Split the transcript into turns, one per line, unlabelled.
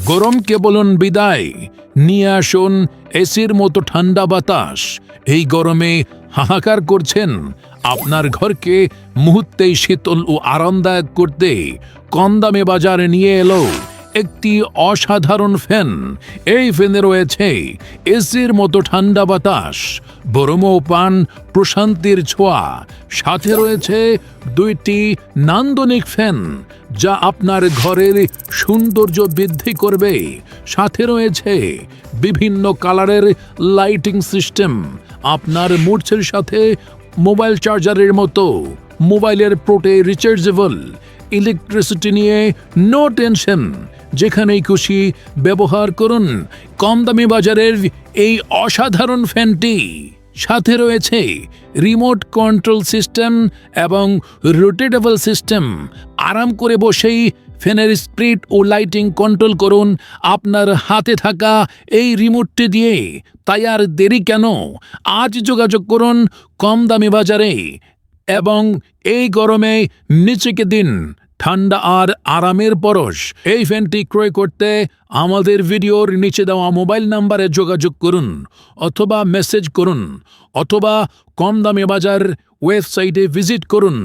গরমকে বলুন বিদায়, নিয়ে আসুন এসির মতো ঠান্ডা বাতাস। এই গরমে হাহাকার করছেন, আপনার ঘরকে মুহূর্তেই শীতল ও আরামদায়ক করতে কম দামে বাজারে নিয়ে এলো একটি অসাধারণ ফ্যান। এই ফ্যানে রয়েছে এসির মতো ঠান্ডা বাতাস, গরমও পান প্রশান্তির ছোঁয়া। সাথে রয়েছে দুইটি নান্দনিক ফ্যান যা আপনার ঘরের সৌন্দর্য বৃদ্ধি করবে। সাথে রয়েছে বিভিন্ন কালারের লাইটিং সিস্টেম, আপনার মুডসের সাথে মোবাইল চার্জারের মতো মোবাইলের পোর্টে রিচার্জেবল। ইলেকট্রিসিটি নিয়ে নো টেনশন, যেখানেই খুশি ব্যবহার করুন কম দামি বাজারের এই অসাধারণ ফ্যানটি। সাথে রয়েছে রিমোট কন্ট্রোল সিস্টেম এবং রোটেটেবল সিস্টেম। আরাম করে বসেই ফ্যানের স্পিড ও লাইটিং কন্ট্রোল করুন আপনার হাতে থাকা এই রিমোটটি দিয়ে। তাই আর দেরি কেন, আজ যোগাযোগ করুন কম দামি বাজারে এবং এই গরমে নিজেকে দিন ঠান্ডা আর আরামের পরশ। এই ফ্যানটি ক্রয় করতে আমাদের ভিডিওর নিচে দেওয়া মোবাইল নাম্বারে যোগাযোগ করুন অথবা মেসেজ করুন অথবা কম দামে বাজার ওয়েবসাইটে ভিজিট করুন।